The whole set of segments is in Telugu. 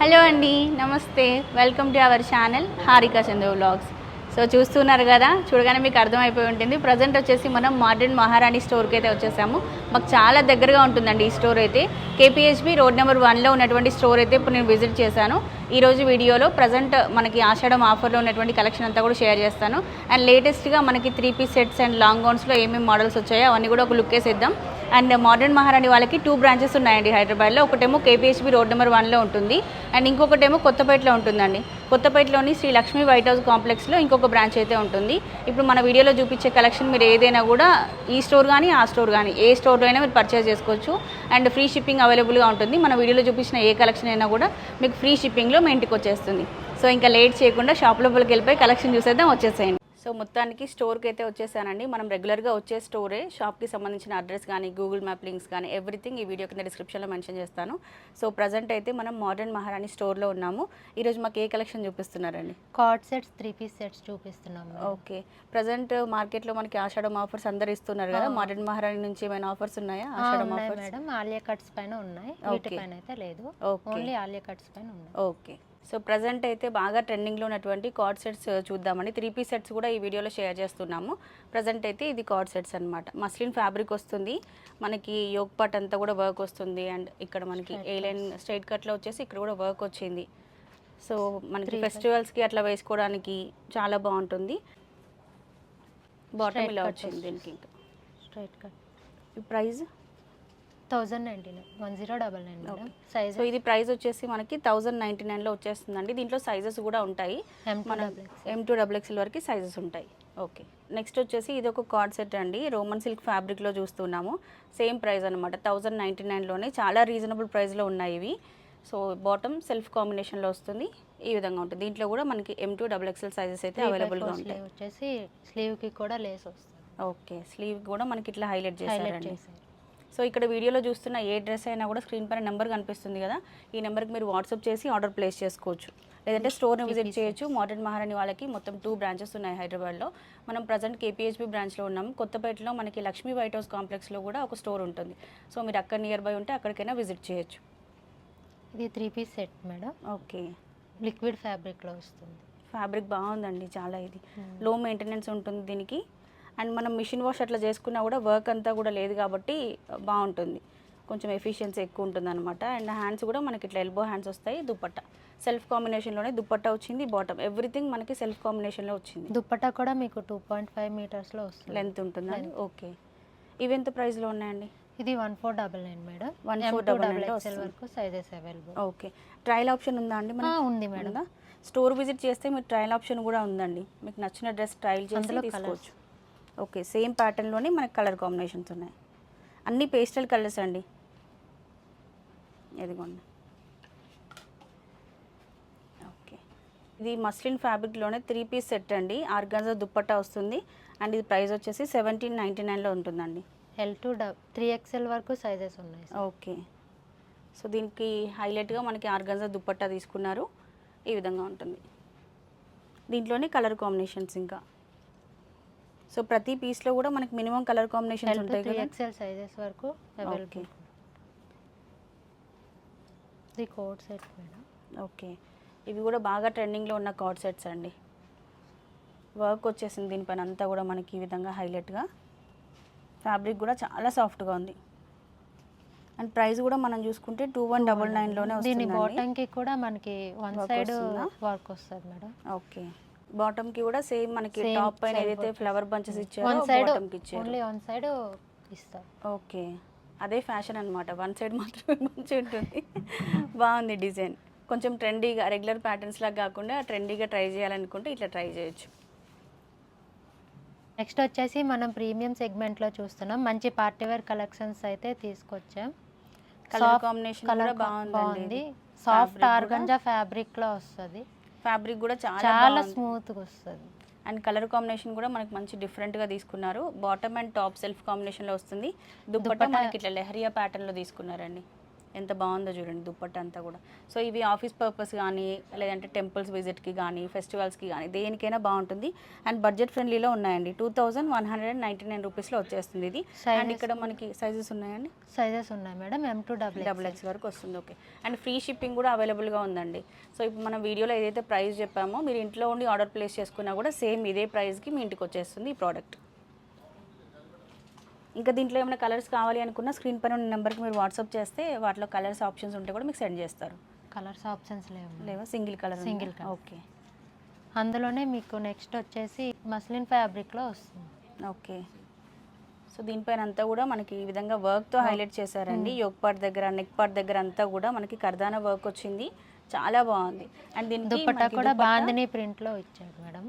హలో అండి, నమస్తే. Welcome to our channel Harika Chandu vlogs. So చూస్తున్నారు కదా, చూడగానే మీకు అర్థమైపోయి ఉంటుంది. ప్రజెంట్ వచ్చేసి మనం మోడర్న్ మహారాణి స్టోర్కి అయితే వచ్చేసాము. మాకు చాలా దగ్గరగా ఉంటుందండి ఈ స్టోర్ అయితే. కేపీహెచ్బి రోడ్ నెంబర్ 1లో ఉన్నటువంటి స్టోర్ అయితే ఇప్పుడు నేను విజిట్ చేశాను. ఈరోజు వీడియోలో ప్రజెంట్ మనకి ఆషాఢం ఆఫర్లో ఉన్నటువంటి కలెక్షన్ అంతా కూడా షేర్ చేస్తాను. అండ్ లేటెస్ట్గా మనకి 3-piece సెట్స్ అండ్ లాంగ్ గౌన్స్లో ఏమేమి మోడల్స్ వచ్చాయో అవన్నీ కూడా ఒక లుక్ వేసేద్దాం. అండ్ మోడర్న్ మహారాణి వాళ్ళకి 2 బ్రాంచెస్ ఉన్నాయండి హైదరాబాద్లో. ఒకటేమో కేపీహెచ్బి రోడ్ నెంబర్ 1లో ఉంటుంది అండ్ ఇంకొకటేమో కొత్తపేటలో ఉంటుందండి. కొత్తపేటలోని శ్రీ లక్ష్మీ వైట్ హౌస్ కాంప్లెక్స్లో ఇంకొక బ్రాంచ్ అయితే ఉంటుంది. ఇప్పుడు మన వీడియోలో చూపించే కలెక్షన్ మీరు ఏదైనా కూడా ఈ స్టోర్ కానీ ఆ స్టోర్ కానీ ఏ స్టోర్లో అయినా మీరు పర్చేస్ చేసుకోవచ్చు. అండ్ ఫ్రీ షిప్పింగ్ అవైలబుల్గా ఉంటుంది. మన వీడియోలో చూపించిన ఏ కలెక్షన్ అయినా కూడా మీకు ఫ్రీ షిప్పింగ్లో మీ ఇంటికి వచ్చేస్తుంది. సో ఇంకా లేట్ చేయకుండా షాప్ లోపలికి వెళ్ళిపోయి కలెక్షన్ చూసేద్దాం, వచ్చేసేయండి. సో మొత్తానికి స్టోర్కి అయితే వచ్చేసానండి. మనం రెగ్యులర్గా వచ్చే స్టోరే. షాప్కి సంబంధించిన అడ్రస్ కానీ గూగుల్ మ్యాప్ లింక్స్ కానీ ఎవ్రీథింగ్ ఈ వీడియో కింద డిస్క్రిప్షన్లో మెన్షన్ చేస్తాను. సో ప్రజెంట్ అయితే మనం మోడర్న్ మహారాణి స్టోర్లో ఉన్నాము. ఈరోజు మాకు ఏ కలెక్షన్ చూపిస్తున్నారండి? కార్డ్ సెట్స్ 3-piece సెట్స్ చూపిస్తున్నాము. ఓకే, ప్రజెంట్ మార్కెట్లో మనకి ఆషాఢం ఆఫర్స్ అందరు ఇస్తున్నారు కదా. మోడర్న్ మహారాణి నుంచి ఏమైనా ఆఫర్స్ ఉన్నాయా? ఆషాఢం ఆఫర్స్ మేడం ఆలియా కట్స్ పైన ఉన్నాయి, వీటిపైన అయితే లేదు. ఓన్లీ ఆలియా కట్స్ పైన ఉన్నాయి. ఓకే, సో ప్రజెంట్ అయితే బాగా ట్రెండింగ్లో ఉన్నటువంటి కార్డ్ సెట్స్ చూద్దామండి. 3-piece సెట్స్ కూడా ఈ వీడియోలో షేర్ చేస్తున్నాము. ప్రజెంట్ అయితే ఇది కార్డ్ సెట్స్ అనమాట. మస్లిన్ ఫ్యాబ్రిక్ వస్తుంది మనకి, యోక్ పార్ట్ అంతా కూడా వర్క్ వస్తుంది. అండ్ ఇక్కడ మనకి ఏ లైన్ స్ట్రైట్ కట్లో వచ్చేసి ఇక్కడ కూడా వర్క్ వచ్చింది. సో మనకి ఫెస్టివల్స్కి అట్లా వేసుకోవడానికి చాలా బాగుంటుంది. బాటమ్ ఇలా వచ్చింది దీనికి. ఇంకా స్ట్రైట్ కట్. ఈ ప్రైస్ 1099 మేడం. సైజ్ సో ఇది ప్రైస్ వచ్చేసి మనకి 1099లో వచ్చేస్తుందండి. దీంట్లో సైజెస్ కూడా ఉంటాయి. మనం M2XXL వరకు సైజెస్ ఉంటాయి. ఓకే, నెక్స్ట్ వచ్చేసి ఇది ఒక కార్డ్ సెట్ అండి. రోమన్ సిల్క్ ఫ్యాబ్రిక్లో చూస్తున్నాము. సేమ్ ప్రైస్ అనమాట, 1099లోనే. చాలా రీజనబుల్ ప్రైస్లో ఉన్నాయి ఇవి. సో బాటమ్ సెల్ఫ్ కాంబినేషన్లో వస్తుంది, ఈ విధంగా ఉంటుంది. దీంట్లో కూడా మనకి M2XXL సైజెస్ అయితే అవైలబుల్గా ఉంటాయి. వచ్చేసి స్లీవ్కి కూడా లేస్ వస్తుంది. ఓకే, స్లీవ్ కూడా మనకి ఇట్లా హైలైట్ చేశారండి. సో ఇక్కడ వీడియోలో చూస్తున్న ఏ డ్రెస్ అయినా కూడా స్క్రీన్ పైన నెంబర్ కనిపిస్తుంది కదా, ఈ నెంబర్కి మీరు వాట్సాప్ చేసి ఆర్డర్ ప్లేస్ చేసుకోవచ్చు. లేదంటే స్టోర్ని విజిట్ చేయొచ్చు. మోడర్న్ మహారాణి వాళ్ళకి మొత్తం 2 బ్రాంచెస్ ఉన్నాయి హైదరాబాద్లో. మనం ప్రజెంట్ కేపీహెచ్బి బ్రాంచ్లో ఉన్నాము. కొత్తపేటలో మనకి లక్ష్మీ వైట్ హౌస్ కాంప్లెక్స్లో కూడా ఒక స్టోర్ ఉంటుంది. సో మీరు అక్కడ నియర్ బై ఉంటే అక్కడికైనా విజిట్ చేయొచ్చు. ఇది 3-piece set madam. Okay, liquid ఫ్యాబ్రిక్లో వస్తుంది. ఫ్యాబ్రిక్ బాగుందండి చాలా. ఇది లో మెయింటెనెన్స్ ఉంటుంది దీనికి. అండ్ మనం మిషన్ వాష్ అట్లా చేసుకున్నా కూడా వర్క్ అంతా కూడా లేదు కాబట్టి బాగుంటుంది. కొంచెం ఎఫిషియన్సీ ఎక్కువ ఉంటుంది అనమాట. అండ్ హ్యాండ్స్ కూడా మనకి ఇట్లా ఎల్బో హ్యాండ్స్ వస్తాయి. దుప్పట్టా సెల్ఫ్ కాంబినేషన్లోనే దుప్పట్టా వచ్చింది. బాటమ్ ఎవ్రీథింగ్ మనకి సెల్ఫ్ కాంబినేషన్లో వచ్చింది. దుప్పట్టా కూడా మీకు 2.5 మీటర్స్లో వస్తుంది. లెంత్ ఉంటుందండి. ఓకే, ఇవి ఎంత ప్రైస్లో ఉన్నాయండి? ఇది 1499 మేడం. 1499 వరకు sizes available. Okay, trial option ఉందా అండి? ఉంది మేడం. స్టోర్ విజిట్ చేస్తే మీరు ట్రయల్ ఆప్షన్ కూడా ఉందండి. మీకు నచ్చిన డ్రెస్ ట్రయల్ చేసి తీసుకోవచ్చు. ఓకే, సేమ్ ప్యాటర్న్లోనే మనకి కలర్ కాంబినేషన్స్ ఉన్నాయి. అన్ని పేస్టల్ కలర్స్ అండి. ఇదిగోండి. ఓకే, ఇది మస్లిన్ ఫ్యాబ్రిక్లోనే 3-piece సెట్ అండి. ఆర్గాన్జా దుప్పట్టా వస్తుంది. అండ్ ఇది ప్రైస్ వచ్చేసి 1799లో ఉంటుందండి. L2 3XL వరకు సైజెస్ ఉన్నాయి. ఓకే, సో దీనికి హైలైట్గా మనకి ఆర్గాన్జా దుప్పట్టా తీసుకున్నారు. ఈ విధంగా ఉంటుంది. దీంట్లోనే కలర్ కాంబినేషన్స్ ఇంకా. సో ప్రతి పీస్లో కూడా మనకి మినిమం కలర్ కాంబినేషన్స్ ఉంటాయి కదా. 3XL సైజెస్ వరకు అవైలబుల్. ఇది కోట్ సెట్ మేడం. ఓకే, ఇవి కూడా బాగా ట్రెండింగ్లో ఉన్న కార్డ్ సెట్స్ అండి. వర్క్ వచ్చేసింది దీనిపైన అంతా కూడా మనకి ఈ విధంగా హైలైట్గా. ఫ్యాబ్రిక్ కూడా చాలా సాఫ్ట్గా ఉంది. అండ్ ప్రైస్ కూడా మనం చూసుకుంటే 2199లోనే వస్తుంది. దీని బాటమ్కి కూడా మనకి వన్ సైడ్ వర్క్ వస్తుంది మేడం. ఓకే, బాటమ్కి కూడా సేమ్ మనకి టాప్ పైన ఏదైతే ఫ్లవర్ బంచెస్ ఇచ్చారో బాటమ్కి ఇచ్చారు. ఓన్లీ వన్ సైడ్ ఇస్తారు. ఓకే, అదే ఫ్యాషన్ అనమాట. వన్ సైడ్ మాత్రమే మంచి ఉంటుంది. బాగుంది డిజైన్. కొంచెం ట్రెండీగా, రెగ్యులర్ ప్యాటర్న్స్ లాగా కాకుండా ట్రెండీగా ట్రై చేయాలనుకుంటే ఇట్లా ట్రై చేయొచ్చు. నెక్స్ట్ వచ్చేసి మనం ప్రీమియం సెగ్మెంట్లో చూస్తున్నాం. మంచి పార్టీవేర్ కలెక్షన్స్ అయితే తీసుకొచ్చాం. కలర్ కాంబినేషన్ కూడా బాగుంది. సాఫ్ట్ ఆర్గంజా ఫ్యాబ్రిక్లో వస్తుంది. ఫ్యాబ్రిక్ కూడా చాలా స్మూత్గా వస్తుంది. అండ్ కలర్ కాంబినేషన్ కూడా మనకి మంచి డిఫరెంట్గా తీసుకున్నారు. బాటమ్ అండ్ టాప్ సెల్ఫ్ కాంబినేషన్లో వస్తుంది. దుప్పట్టా మనకి ఇట్లా లెహరియా ప్యాటర్న్లో తీసుకున్నారండి. ఎంత బాగుందో చూడండి దుప్పట్ట అంతా కూడా. సో ఇవి ఆఫీస్ పర్పస్ కానీ లేదంటే టెంపుల్స్ విజిట్కి కానీ ఫెస్టివల్స్కి కానీ దేనికైనా బాగుంటుంది. అండ్ బడ్జెట్ ఫ్రెండ్లీలో ఉన్నాయండి. 2199 రూపీస్లో వచ్చేస్తుంది ఇది. అండ్ ఇక్కడ మనకి సైజెస్ ఉన్నాయండి, సైజెస్ ఉన్నాయి మేడం, M2XX వరకు వస్తుంది. ఓకే. అండ్ ఫ్రీ షిప్పింగ్ కూడా అవైలబుల్గా ఉందండి. సో ఇప్పుడు మనం వీడియోలో ఏదైతే ప్రైస్ చెప్పామో మీరు ఇంట్లో ఉండి ఆర్డర్ ప్లేస్ చేసుకున్నా కూడా సేమ్ ఇదే ప్రైస్కి మీ ఇంటికి వచ్చేస్తుంది ఈ ప్రోడక్ట్. ఇంకా దీంట్లో ఏమైనా కలర్స్ కావాలి అనుకున్న స్క్రీన్ పైన ఉన్న నెంబర్కి మీరు వాట్సాప్ చేస్తే వాటిలో కలర్స్ ఆప్షన్స్ ఉంటే కూడా మీకు సెండ్ చేస్తారు. కలర్స్ ఆప్షన్స్ లేవా? Single colour. ఓకే. అందులోనే మీకు నెక్స్ట్ వచ్చేసి మస్లిన్ ఫ్యాబ్రిక్లో వస్తుంది. ఓకే. సో దీనిపైన అంతా కూడా మనకి ఈ విధంగా వర్క్తో హైలైట్ చేశారండి. యోక్ పార్ట్ దగ్గర నెక్ పార్ట్ దగ్గర అంతా కూడా మనకి కర్దానా వర్క్ వచ్చింది, చాలా బాగుంది. అండ్ దీనికి దుపట్టా కూడా బాందిని ప్రింట్లో ఇచ్చారు మేడం.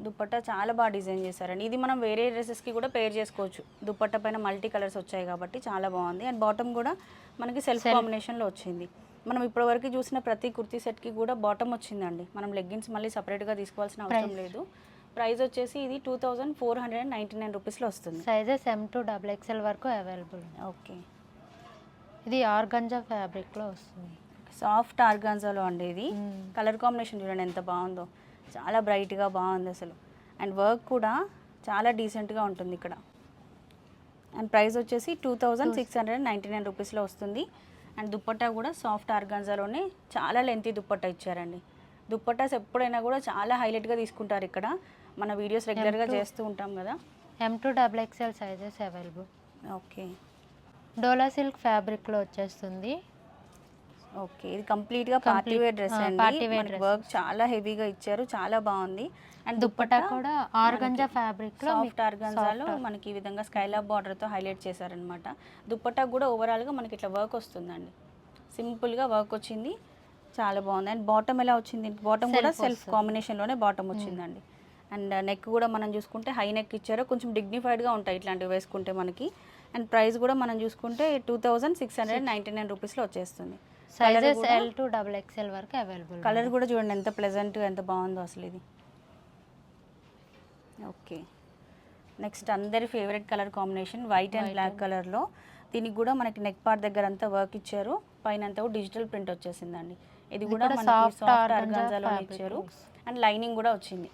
దుపట్టా చాలా బాగా డిజైన్ చేశారండి. ఇది మనం వేరే డ్రెస్సెస్కి కూడా పేర్ చేసుకోవచ్చు. దుపట్టా పైన మల్టీ కలర్స్ వచ్చాయి కాబట్టి చాలా బాగుంది. అండ్ బాటమ్ కూడా మనకి సెల్ఫ్ కాంబినేషన్లో వచ్చింది. మనం ఇప్పటివరకు చూసిన ప్రతి కుర్తీ సెట్కి కూడా బాటమ్ వచ్చిందండి. మనం లెగ్గిన్స్ మళ్ళీ సపరేట్గా తీసుకోవాల్సిన అవసరం లేదు. ప్రైస్ వచ్చేసి ఇది 2499 రూపీస్లో వస్తుంది. సైజెస్ M2XXL వరకు అవైలబుల్. ఓకే. ఇది ఆర్గంజా ఫ్యాబ్రిక్లో వస్తుంది, సాఫ్ట్ ఆర్గాన్జాలో అండి. ఇది కలర్ కాంబినేషన్ చూడండి ఎంత బాగుందో, చాలా బ్రైట్గా బాగుంది అసలు. అండ్ వర్క్ కూడా చాలా డీసెంట్గా ఉంటుంది ఇక్కడ. అండ్ ప్రైస్ వచ్చేసి 2699 రూపీస్లో వస్తుంది. అండ్ దుప్పట్టా కూడా సాఫ్ట్ ఆర్గాన్జాలోనే చాలా లెంతీ దుప్పట్టా ఇచ్చారండి. దుప్పట్టాస్ ఎప్పుడైనా కూడా చాలా హైలైట్గా తీసుకుంటారు ఇక్కడ. మన వీడియోస్ రెగ్యులర్గా చేస్తూ ఉంటాం కదా. M2XXL sizes available. ఓకే. డోలా సిల్క్ ఫ్యాబ్రిక్లో వచ్చేస్తుంది. ఓకే. ఇది కంప్లీట్గా పార్టీ వేర్ డ్రెస్ అండి. వర్క్ చాలా హెవీగా ఇచ్చారు, చాలా బాగుంది. అండ్ దుపట్టా కూడా ఆర్గంజా ఫ్యాబ్రిక్ లో సాఫ్ట్ ఆర్గంజాలో మనకి ఈ విధంగా స్కైలాబ్ బార్డర్తో హైలైట్ చేశారనమాట. దుపట్టా కూడా ఓవరాల్గా మనకి ఇట్లా వర్క్ వస్తుందండి, సింపుల్గా వర్క్ వచ్చింది, చాలా బాగుంది. అండ్ బాటమ్ ఎలా వచ్చింది? బాటమ్ కూడా సెల్ఫ్ కాంబినేషన్లోనే బాటమ్ వచ్చిందండి. అండ్ నెక్ కూడా మనం చూసుకుంటే హై నెక్ ఇచ్చారు, కొంచెం డిగ్నిఫైడ్గా ఉంటాయి ఇట్లాంటివి వేసుకుంటే మనకి. అండ్ ప్రైస్ కూడా మనం చూసుకుంటే 2699 రూపీస్లో వచ్చేస్తుంది. సైజెస్ L2XXL వరకు అవైలబుల్. కలర్ కూడా చూడండి ఎంత ప్లెజెంట్గా ఎంత బాగుందో అసలు ఇది. ఓకే. నెక్స్ట్ అందరి favourite colour combination white and black కలర్లో. దీనికి కూడా మనకి నెక్ పార్ట్ దగ్గర అంతా వర్క్ ఇచ్చారు, పైన అంతా కూడా డిజిటల్ ప్రింట్ వచ్చేసిందండి. ఇది కూడా మనకి సాఫ్ట్ ఆర్గాన్జాలో ఇచ్చారు. అండ్ లైనింగ్ కూడా వచ్చింది.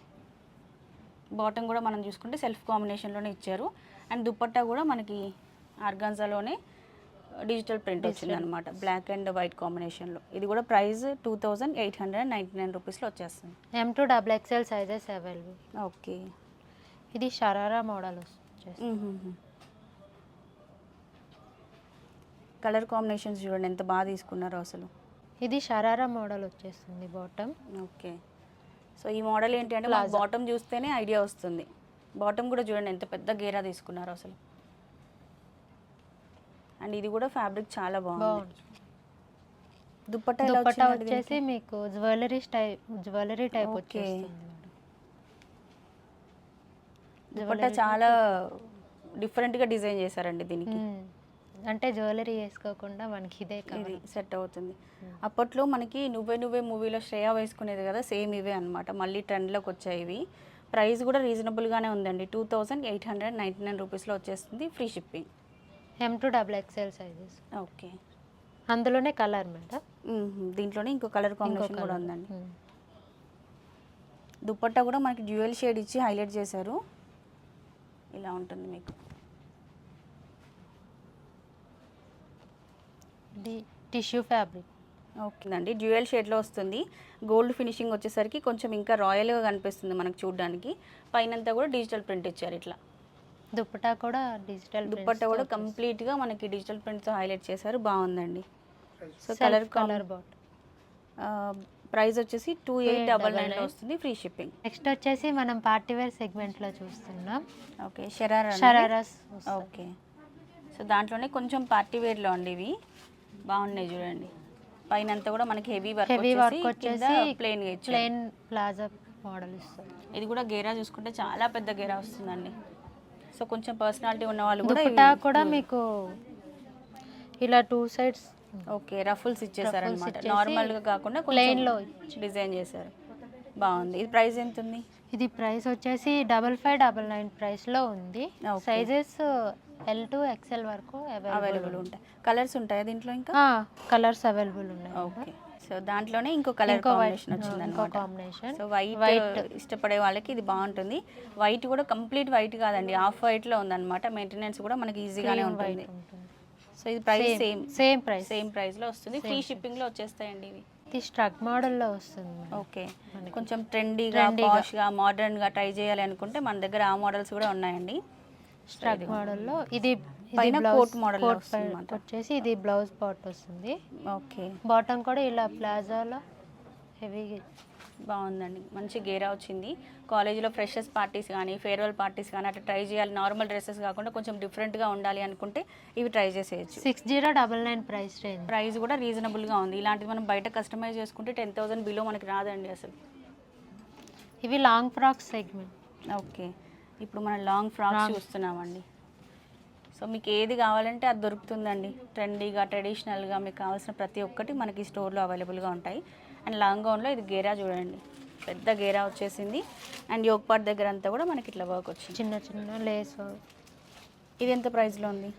బాటమ్ కూడా మనం చూసుకుంటే సెల్ఫ్ కాంబినేషన్లోనే ఇచ్చారు. అండ్ దుపట్టా కూడా మనకి ఆర్గాన్జాలోనే డిజిటల్ ప్రింట్ వచ్చింది అనమాట, బ్లాక్ అండ్ వైట్ కాంబినేషన్లో. ఇది కూడా ప్రైస్ 2899 రూపీస్లో వచ్చేస్తుంది. M2XXL sizes available. ఓకే. ఇది షరారా మోడల్ వస్తుంది. కలర్ కాంబినేషన్స్ చూడండి ఎంత బాగా తీసుకున్నారో అసలు. ఇది షరారా మోడల్ వచ్చేస్తుంది బాటమ్. ఓకే. సో ఈ మోడల్ ఏంటి అంటే బాటమ్ చూస్తేనే ఐడియా వస్తుంది. బాటమ్ కూడా చూడండి ఎంత పెద్ద గేరా తీసుకున్నారో అసలు. అండ్ ఇది కూడా ఫ్యాబ్రిక్ చాలా బాగుంది. దుపట్టా వచ్చేసి మీకు జ్యువెలరీ టైప్ వచ్చేస్తుంది. దుపట్టా చాలా డిఫరెంట్గా డిజైన్ చేశారండి దీనికి. అంటే జ్యువెలరీ వేసుకోకుండా మనకి ఇదే ఇది సెట్ అవుతుంది. అప్పట్లో మనకి నువ్వే మూవీలో శ్రేయ వేసుకునేది కదా, సేమ్ ఇవే అనమాట, మళ్ళీ ట్రెండ్లోకి వచ్చాయి ఇవి. ప్రైస్ కూడా రీజనబుల్గానే ఉందండి, 2899 రూపీస్లో వచ్చేస్తుంది, free shipping. M2XXL sizes. Okay. అందులోనే కలర్ మేడం. దీంట్లోనే ఇంకో కలర్ కాంబినేషన్ కూడా ఉందండి. దుపట్టా కూడా మనకి డ్యూయల్ షేడ్ ఇచ్చి హైలైట్ చేశారు, ఇలా ఉంటుంది మీకు. Tissue fabric. ఓకే అండి, డ్యూయల్ షేడ్లో వస్తుంది. గోల్డ్ ఫినిషింగ్ వచ్చేసరికి కొంచెం ఇంకా రాయల్గా కనిపిస్తుంది మనకు చూడడానికి. పైనంతా కూడా డిజిటల్ ప్రింట్ ఇచ్చారు ఇట్లా. దుపట్టా కూడా డిజిటల్, దుపట్టా కూడా కంప్లీట్గా మనకి డిజిటల్ ప్రింట్తో హైలైట్ చేశారు, బాగుందండి. సో కలర్ బాట్ ప్రైస్ వచ్చేసి 2899 వస్తుంది, ఫ్రీ షిప్పింగ్. నెక్స్ట్ వచ్చేసి మనం పార్టీ వేర్ సెగ్మెంట్లో చూస్తున్నాం. ఓకే. షరారాస్. ఓకే. సో దాంట్లోనే కొంచెం పార్టీ వేర్లో అండి ఇవి, బాగున్నాయి చూడండి. పైన అంతా కూడా మనకి హెవీ వర్క్ వచ్చేసి ప్లెయిన్ ప్లాజా మోడల్ ఇస్తుంది. ఇది కూడా గేరా చూసుకుంటే చాలా పెద్ద గేరా వస్తుందండి. సో కొంచెం పర్సనాలిటీ ఉన్న వాళ్ళు కూడా కూడా మీకు ఇలా 2 సైడ్స్ ఓకే రఫుల్స్ ఇచ్చేసారు అనమాట, నార్మల్గా కాకుండా ప్లెయిన్లో డిజైన్ చేశారు, బాగుంది. ఇది ప్రైస్ ఎంత ఉంది? ఇది ప్రైస్ వచ్చేసి 5599 ప్రైస్లో ఉంది. సైజెస్ ఎల్ టు ఎక్సెల్ వరకు అవైలబుల్ ఉంటాయి. కలర్స్ ఉంటాయా దీంట్లో ఇంకా? కలర్స్ అవైలబుల్ ఉన్నాయి. ఓకే. సో దాంట్లోనే ఇంకో కలర్ కాంబినేషన్ వచ్చింది అన్నమాట. కాంబినేషన్. సో వైట్ ఇష్టపడే వాళ్ళకి ఇది బాగుంటుంది. వైట్ కూడా కంప్లీట్ వైట్ కాదండి, హాఫ్ వైట్ లో ఉందన్నమాట. మెయింటెనెన్స్ కూడా మనకి ఈజీగానే ఉంటుంది. సో ఇది ప్రైస్ సేమ్ ప్రైస్ లో వస్తుంది. ఫ్రీ షిప్పింగ్ లో వచ్చేస్తాయండి ఇవి. ఇది స్ట్రక్ మోడల్లో వస్తుంది. ఓకే. కొంచెం ట్రెండీగా పాష్గా మోడర్న్గా ట్రై చేయాలి అనుకుంటే మన దగ్గర ఆ మోడల్స్ కూడా ఉన్నాయండి. స్ట్రక్ మోడల్లో ఇది పైన కోట్ మోడల్ వచ్చేసి ఇది బ్లౌజ్ పార్ట్ వస్తుంది. ఓకే. బాటమ్ కూడా ఇలా ప్లాజోలో హెవీ బాగుందండి, మంచి గేరా వచ్చింది. కాలేజీలో ఫ్రెషర్స్ పార్టీస్ కానీ ఫేర్వెల్ పార్టీస్ కానీ అట్లా ట్రై చేయాలి, నార్మల్ డ్రెస్సెస్ కాకుండా కొంచెం డిఫరెంట్గా ఉండాలి అనుకుంటే ఇవి ట్రై చేసేయచ్చు. 6099 ప్రైస్ రేంజ్. ప్రైస్ కూడా రీజనబుల్గా ఉంది. ఇలాంటివి మనం బయట కస్టమైజ్ చేసుకుంటే 10,000 బిలో మనకి రాదండి అసలు. ఇవి లాంగ్ ఫ్రాక్స్ సెగ్మెంట్. ఓకే. ఇప్పుడు మనం లాంగ్ ఫ్రాక్స్ చూస్తున్నామండి. సో మీకు ఏది కావాలంటే అది దొరుకుతుందండి. ట్రెండీగా ట్రెడిషనల్గా మీకు కావాల్సిన ప్రతి ఒక్కటి మనకి స్టోర్లో అవైలబుల్గా ఉంటాయి. అండ్ లాంగ్ గౌన్లో ఇది గేరా చూడండి, పెద్ద గేరా వచ్చేసింది. అండ్ యోక్ పార్ట్ దగ్గర అంతా కూడా మనకి ఇట్లా వర్క్ వచ్చింది, చిన్న చిన్న లేస్. ఇది ఎంత ప్రైస్లో ఉంది?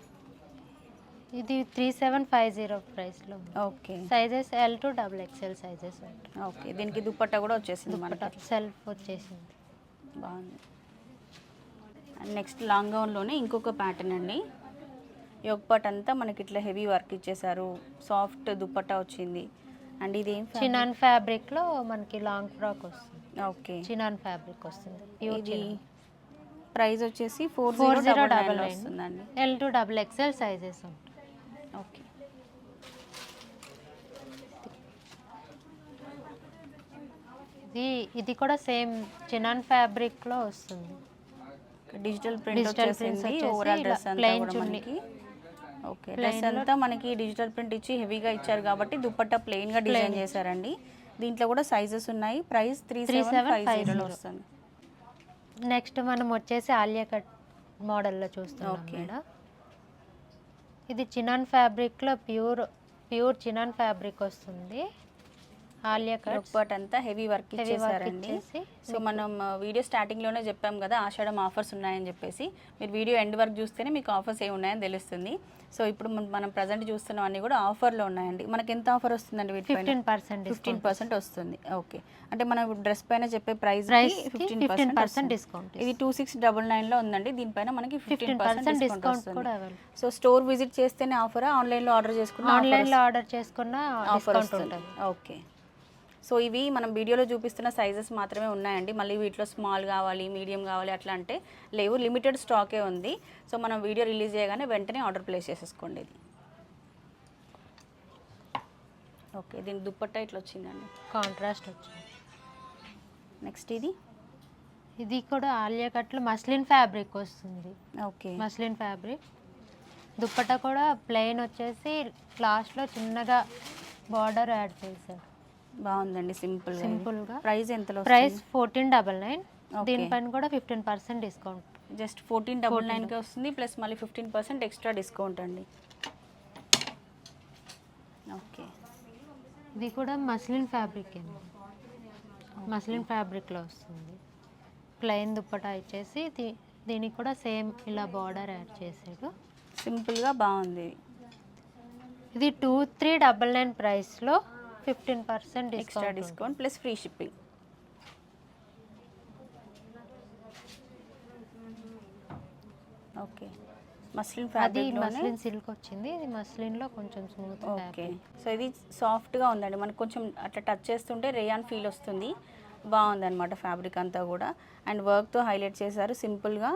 ఇది 3750 ప్రైస్లో. Okay. Sizes L to double XL sizes. Okay. దీనికి దుపట్టా కూడా వచ్చేసింది మనకి, సెల్ఫ్ వచ్చేసింది, బాగుంది. అండ్ నెక్స్ట్ లాంగ్ గౌన్లోనే ఇంకొక ప్యాటర్న్ అండి. యోక్ పార్ట్ అంతా మనకి ఇట్లా హెవీ వర్క్ ఇచ్చేసారు, సాఫ్ట్ దుపట్టా వచ్చింది. అండ్ ఇది ఏం చినాన్ ఫ్యాబ్రిక్లో మనకి లాంగ్ ఫ్రాక్ వస్తుంది. ఓకే. చినాన్ ఫ్యాబ్రిక్ వస్తుంది. ఇది ప్రైస్ వచ్చేసి 4099 వస్తుందండి. L to double XL sizes ఉంటాయి. ఓకే. ఇది కూడా సేమ్ చినాన్ ఫ్యాబ్రిక్లో వస్తుంది. డిజిటల్ ప్రింట్ వచ్చేసింది ఓవరాల్ డ్రెస్ అంతా కూడా మనకి. ఓకే. డ్రెస్ అంతా మనకి డిజిటల్ ప్రింట్ ఇచ్చి హెవీగా ఇచ్చారు కాబట్టి దుపట్టా ప్లెయిన్ గా డిజైన్ చేశారండి. దీంట్లో కూడా సైజెస్ ఉన్నాయి. ప్రైస్ 3750 వస్తుంది. నెక్స్ట్ మనం వచ్చేసి ఆలియా కట్ మోడల్లో చూస్తున్నాం మేడం. ఇది చినాన్ ఫ్యాబ్రిక్లో ప్యూర్ చినాన్ ఫ్యాబ్రిక్ వస్తుంది. ఆలియా కట్ పార్ట్ అంతా హెవీ వర్క్ ఇచ్చేసారండి. సో మనం వీడియో స్టార్టింగ్లోనే చెప్పాం కదా ఆషాఢం ఆఫర్స్ ఉన్నాయని చెప్పేసి. మీరు వీడియో ఎండ్ వరకు చూస్తేనే మీకు ఆఫర్స్ ఏమి ఉన్నాయని తెలుస్తుంది. సో ఇప్పుడు మనం ప్రజెంట్ చూస్తున్న అన్నీ కూడా ఆఫర్లో ఉన్నాయండి. మనకి ఎంత ఆఫర్ వస్తుందండి? 15% వస్తుంది. ఓకే. అంటే మన డ్రెస్ పైన చెప్పే ప్రైస్ 15% డిస్కౌంట్. ఇది 2699లో ఉందండి. దీనిపైన మనకి 15% డిస్కౌంట్ వస్తుంది. సో స్టోర్ విజిట్ చేస్తేనే ఆఫరా, ఆన్లైన్లో ఆర్డర్ చేసుకున్న ఆఫర్ ఉంటుంది? ఓకే. సో ఇవి మనం వీడియోలో చూపిస్తున్న సైజెస్ మాత్రమే ఉన్నాయండి. మళ్ళీ వీటిలో స్మాల్ కావాలి, మీడియం కావాలి అట్లా అంటే లేవు, లిమిటెడ్ స్టాకే ఉంది. సో మనం వీడియో రిలీజ్ చేయగానే వెంటనే ఆర్డర్ ప్లేస్ చేసేసుకోండి. ఇది ఓకే. దీని దుపట్టా ఇట్లా వచ్చిందండి, కాంట్రాస్ట్ వచ్చింది. నెక్స్ట్ ఇది కూడా ఆలియా కట్లో మస్లిన్ ఫ్యాబ్రిక్ వస్తుంది. ఓకే. మస్లిన్ ఫ్యాబ్రిక్ దుపట్టా కూడా ప్లెయిన్ వచ్చేసి లాస్ట్లో చిన్నగా బార్డర్ యాడ్ చేశారు. బాగుందండి, సింపుల్గా. ప్రైస్ ఎంతలో? ప్రైస్ 1499. దీనిపైన కూడా 15% డిస్కౌంట్. జస్ట్ 1499కే వస్తుంది, ప్లస్ మళ్ళీ 15% ఎక్స్ట్రా డిస్కౌంట్ అండి. ఓకే. ఇది కూడా మస్లిన్ ఫ్యాబ్రిక్ అండి, మస్లిన్ ఫ్యాబ్రిక్లో వస్తుంది. ప్లెయిన్ దుప్పటా ఇచ్చేసి దీనికి కూడా సేమ్ ఇలా బార్డర్ యాడ్ చేసాడు. సింపుల్గా బాగుంది. ఇది 2399 ప్రైస్లో 15% extra discount plus free shipping. Okay. Muslin fabric, muslin silk వచ్చింది. ఇది మస్లిన్లో కొంచెం స్మూత్. ఓకే. సో ఇది సాఫ్ట్గా ఉందండి, మనకు కొంచెం అట్లా టచ్ చేస్తుంటే రేయాన్ ఫీల్ వస్తుంది. బాగుందన్నమాట ఫ్యాబ్రిక్ అంతా కూడా. అండ్ వర్క్తో హైలైట్ చేశారు సింపుల్గా.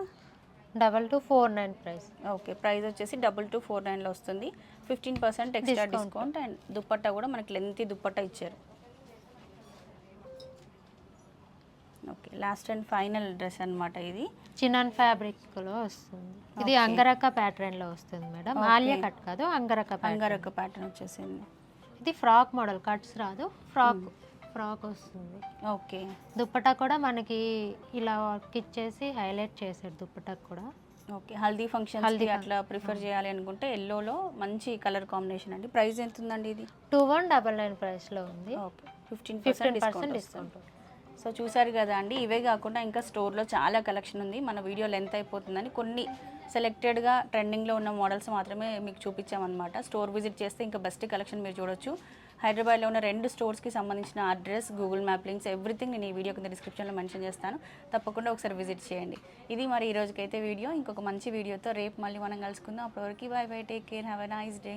2249 ప్రైస్. ఓకే. ప్రైస్ వచ్చేసి 2249లో వస్తుంది. 15% ఎక్స్ట్రా డిస్కౌంట్. అండ్ దుపట్టా కూడా మనకి లెంతీ దుపట్టా ఇచ్చారు. Okay. Last and final dress అన్నమాట. ఇది చినాన్ ఫ్యాబ్రిక్లో వస్తుంది. ఇది అంగరక్క ప్యాటర్న్లో వస్తుంది మేడం. ఆలియా కట్ కాదు, అంగరక్క ప్యాటర్న్ వచ్చేసింది. ఇది ఫ్రాక్ మోడల్, కట్స్ రాదు, ఫ్రాక్ వస్తుంది. ఓకే. దుపట్టా కూడా మనకి ఇలా వర్క్ ఇచ్చేసి హైలైట్ చేశారు దుపట్టా కూడా. ఓకే. హల్దీ ఫంక్షన్ అట్లా ప్రిఫర్ చేయాలి అనుకుంటే ఎల్లోలో మంచి కలర్ కాంబినేషన్ అండి. ప్రైస్ ఎంత ఉందండి? ఇది 2199 ప్రైస్లో ఉంది. ఓకే. 15% డిస్కౌంట్. సో చూసారు కదా అండి, ఇవే కాకుండా ఇంకా స్టోర్లో చాలా కలెక్షన్ ఉంది. మన వీడియో లెంత్ అయిపోతుందని కొన్ని సెలెక్టెడ్గా ట్రెండింగ్లో ఉన్న మోడల్స్ మాత్రమే మీకు చూపించామన్నమాట. స్టోర్ విజిట్ చేస్తే ఇంకా బెస్ట్ కలెక్షన్ మీరు చూడొచ్చు. హైదరాబాద్లో ఉన్న 2 స్టోర్స్కి సంబంధించిన address, Google map links, everything నేను ఈ వీడియో కింద డిస్క్రిప్షన్లో మెన్షన్ చేస్తాను. తప్పకుండా ఒకసారి విజిట్ చేయండి. ఇది మరి ఈ రోజుకైతే వీడియో. ఇంకొక మంచి వీడియోతో రేపు మళ్ళీ మనం కలుసుకుందాం. అప్పటివరకు by by, take care, have a nice day.